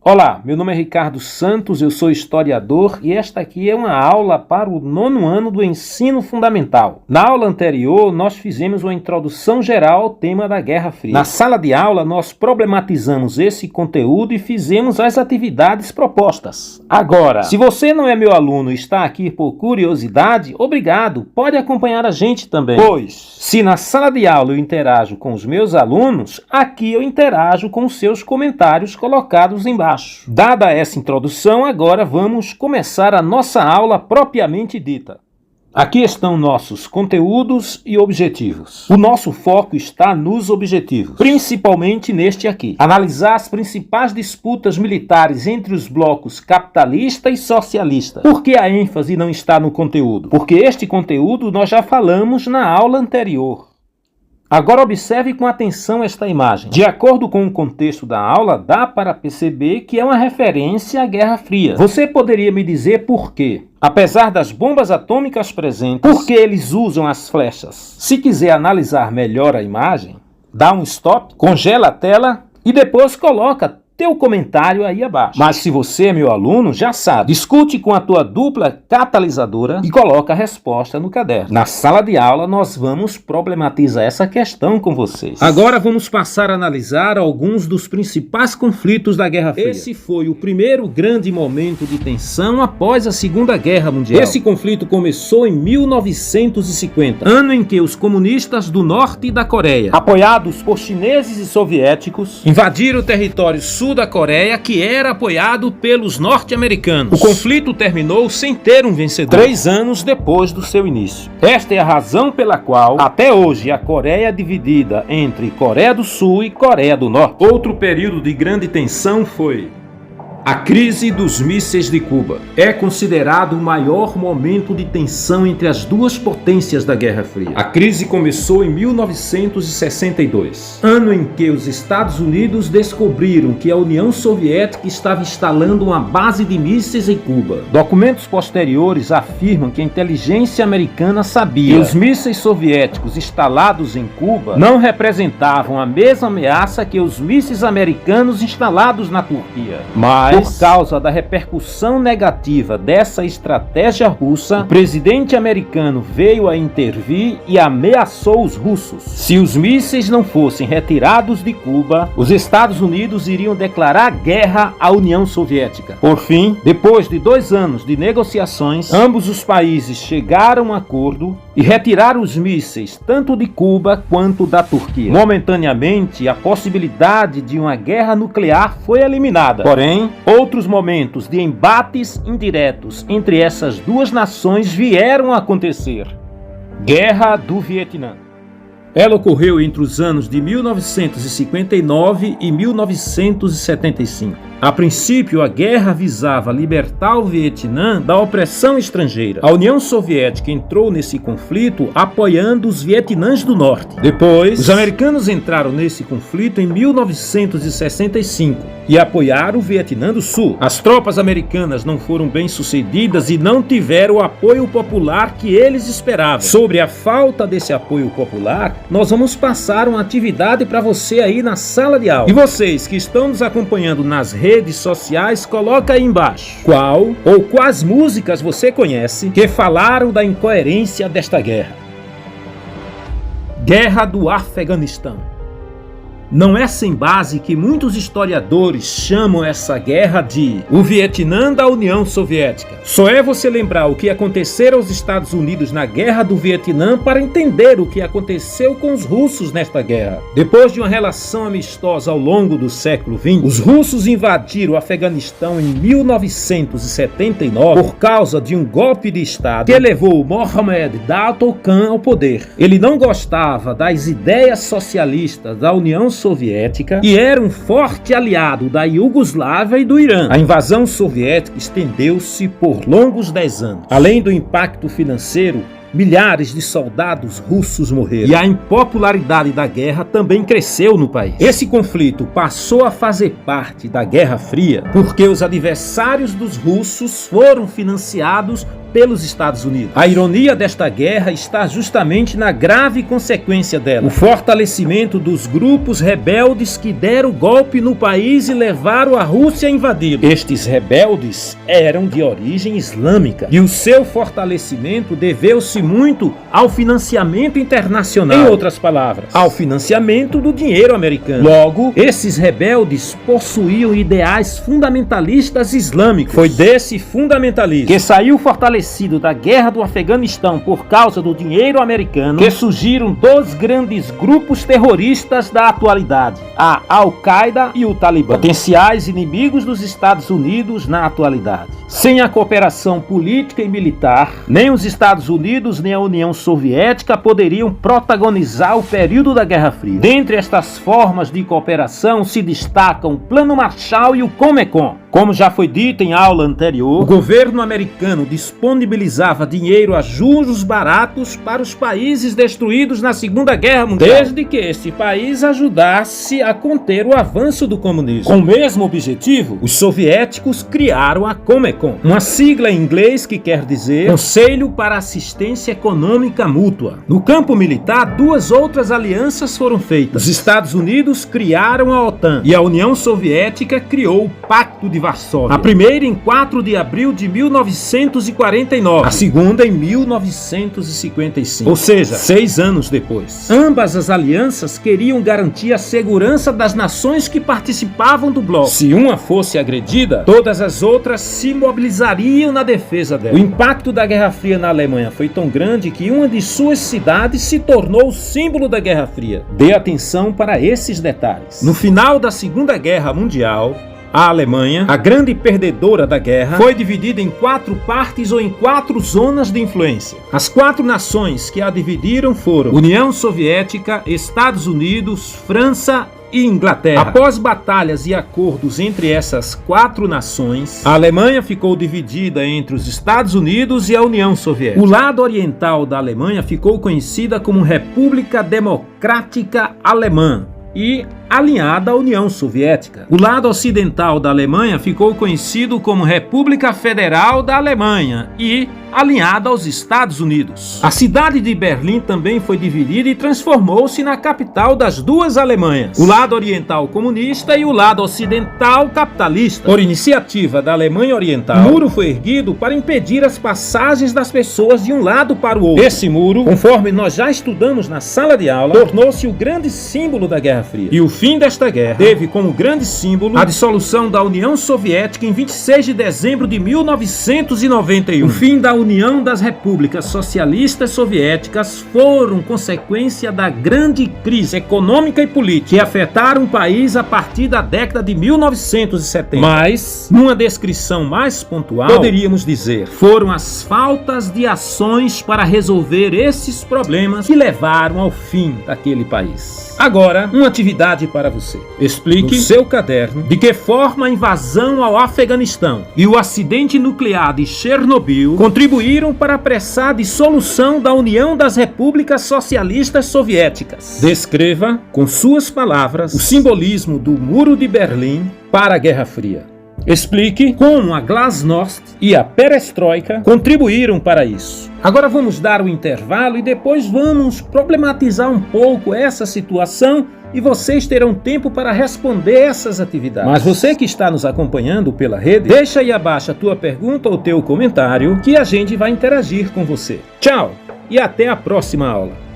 Olá, meu nome é Ricardo Santos, eu sou historiador e esta aqui é uma aula para o 9º ano do ensino fundamental. Na aula anterior, nós fizemos uma introdução geral ao tema da Guerra Fria. Na sala de aula, nós problematizamos esse conteúdo e fizemos as atividades propostas. Agora, se você não é meu aluno e está aqui por curiosidade, obrigado, pode acompanhar a gente também. Pois, se na sala de aula eu interajo com os meus alunos, aqui eu interajo com os seus comentários colocados embaixo. Dada essa introdução, agora vamos começar a nossa aula propriamente dita. Aqui estão nossos conteúdos e objetivos. O nosso foco está nos objetivos, principalmente neste aqui. Analisar as principais disputas militares entre os blocos capitalista e socialista. Por que a ênfase não está no conteúdo? Porque este conteúdo nós já falamos na aula anterior. Agora observe com atenção esta imagem. De acordo com o contexto da aula, dá para perceber que é uma referência à Guerra Fria. Você poderia me dizer por quê? Apesar das bombas atômicas presentes, por que eles usam as flechas? Se quiser analisar melhor a imagem, dá um stop, congela a tela e depois coloca teu comentário aí abaixo. Mas se você é meu aluno, já sabe, discute com a tua dupla catalisadora e coloca a resposta no caderno. Na sala de aula, nós vamos problematizar essa questão com vocês. Agora vamos passar a analisar alguns dos principais conflitos da Guerra Fria. Esse foi o primeiro grande momento de tensão após a Segunda Guerra Mundial. Esse conflito começou em 1950, ano em que os comunistas do norte da Coreia, apoiados por chineses e soviéticos, invadiram o território sul da Coreia, que era apoiado pelos norte-americanos. O conflito terminou sem ter um vencedor, 3 anos depois do seu início. Esta é a razão pela qual, até hoje, a Coreia é dividida entre Coreia do Sul e Coreia do Norte. Outro período de grande tensão foi a crise dos mísseis de Cuba. É considerado o maior momento de tensão entre as duas potências da Guerra Fria. A crise começou em 1962, ano em que os Estados Unidos descobriram que a União Soviética estava instalando uma base de mísseis em Cuba. Documentos posteriores afirmam que a inteligência americana sabia que os mísseis soviéticos instalados em Cuba não representavam a mesma ameaça que os mísseis americanos instalados na Turquia. Mas, por causa da repercussão negativa dessa estratégia russa, o presidente americano veio a intervir e ameaçou os russos. Se os mísseis não fossem retirados de Cuba, os Estados Unidos iriam declarar guerra à União Soviética. Por fim, depois de 2 anos de negociações, ambos os países chegaram a um acordo e retiraram os mísseis tanto de Cuba quanto da Turquia. Momentaneamente, a possibilidade de uma guerra nuclear foi eliminada. Porém, outros momentos de embates indiretos entre essas duas nações vieram a acontecer. Guerra do Vietnã. Ela ocorreu entre os anos de 1959 e 1975. A princípio, a guerra visava libertar o Vietnã da opressão estrangeira. A União Soviética entrou nesse conflito apoiando os Vietnãs do Norte. Depois, os americanos entraram nesse conflito em 1965 e apoiaram o Vietnã do Sul. As tropas americanas não foram bem-sucedidas e não tiveram o apoio popular que eles esperavam. Sobre a falta desse apoio popular, nós vamos passar uma atividade para você aí na sala de aula. E vocês que estão nos acompanhando nas redes sociais, coloca aí embaixo qual ou quais músicas você conhece que falaram da incoerência desta guerra. Guerra do Afeganistão. Não é sem base que muitos historiadores chamam essa guerra de o Vietnã da União Soviética. Só é você lembrar o que aconteceu aos Estados Unidos na Guerra do Vietnã para entender o que aconteceu com os russos nesta guerra. Depois de uma relação amistosa ao longo do século XX, os russos invadiram o Afeganistão em 1979 por causa de um golpe de Estado que levou Mohammad Dato Khan ao poder. Ele não gostava das ideias socialistas da União Soviética e era um forte aliado da Iugoslávia e do Irã. A invasão soviética estendeu-se por longos 10 anos. Além do impacto financeiro, milhares de soldados russos morreram. E a impopularidade da guerra também cresceu no país. Esse conflito passou a fazer parte da Guerra Fria porque os adversários dos russos foram financiados pelos Estados Unidos. A ironia desta guerra está justamente na grave consequência dela: o fortalecimento dos grupos rebeldes que deram golpe no país e levaram a Rússia a invadi-lo. Estes rebeldes eram de origem islâmica e o seu fortalecimento deveu-se muito ao financiamento internacional. Em outras palavras, ao financiamento do dinheiro americano. Logo, esses rebeldes possuíam ideais fundamentalistas islâmicos. Foi desse fundamentalismo que saiu fortalecido da guerra do Afeganistão por causa do dinheiro americano que surgiram dois grandes grupos terroristas da atualidade: a Al-Qaeda e o Talibã, potenciais inimigos dos Estados Unidos na atualidade. Sem a cooperação política e militar, nem os Estados Unidos nem a União Soviética poderiam protagonizar o período da Guerra Fria. Dentre estas formas de cooperação se destacam o Plano Marshall e o Comecon. Como já foi dito em aula anterior, o governo americano disponibilizava dinheiro a juros baratos para os países destruídos na Segunda Guerra Mundial, desde que este país ajudasse a conter o avanço do comunismo. Com o mesmo objetivo, os soviéticos criaram a Comecon, uma sigla em inglês que quer dizer Conselho para Assistência Econômica Mútua. No campo militar, duas outras alianças foram feitas. Os Estados Unidos criaram a OTAN e a União Soviética criou o Pacto de Varsóvia. A primeira em 4 de abril de 1949, a segunda em 1955, ou seja, 6 anos depois. Ambas as alianças queriam garantir a segurança das nações que participavam do bloco. Se uma fosse agredida, todas as outras se mobilizariam na defesa dela. O impacto da Guerra Fria na Alemanha foi tão grande que uma de suas cidades se tornou o símbolo da Guerra Fria. Dê atenção para esses detalhes. No final da Segunda Guerra Mundial, a Alemanha, a grande perdedora da guerra, foi dividida em 4 partes ou em 4 zonas de influência. As 4 nações que a dividiram foram União Soviética, Estados Unidos, França e Inglaterra. Após batalhas e acordos entre essas 4 nações, a Alemanha ficou dividida entre os Estados Unidos e a União Soviética. O lado oriental da Alemanha ficou conhecida como República Democrática Alemã e alinhada à União Soviética. O lado ocidental da Alemanha ficou conhecido como República Federal da Alemanha e alinhada aos Estados Unidos. A cidade de Berlim também foi dividida e transformou-se na capital das duas Alemanhas, o lado oriental comunista e o lado ocidental capitalista. Por iniciativa da Alemanha Oriental, o muro foi erguido para impedir as passagens das pessoas de um lado para o outro. Esse muro, conforme nós já estudamos na sala de aula, tornou-se o grande símbolo da Guerra Fria. E o fim desta guerra teve como grande símbolo a dissolução da União Soviética em 26 de dezembro de 1991. O fim da União das Repúblicas Socialistas Soviéticas foram consequência da grande crise econômica e política que afetaram o país a partir da década de 1970. Mas, numa descrição mais pontual, poderíamos dizer, foram as faltas de ações para resolver esses problemas que levaram ao fim daquele país. Agora, uma atividade para você. Explique no seu caderno de que forma a invasão ao Afeganistão e o acidente nuclear de Chernobyl contribuíram para apressar a dissolução da União das Repúblicas Socialistas Soviéticas. Descreva, com suas palavras, o simbolismo do Muro de Berlim para a Guerra Fria. Explique como a Glasnost e a Perestroika contribuíram para isso. Agora vamos dar um intervalo e depois vamos problematizar um pouco essa situação e vocês terão tempo para responder essas atividades. Mas você que está nos acompanhando pela rede, deixa aí abaixo a tua pergunta ou teu comentário que a gente vai interagir com você. Tchau e até a próxima aula.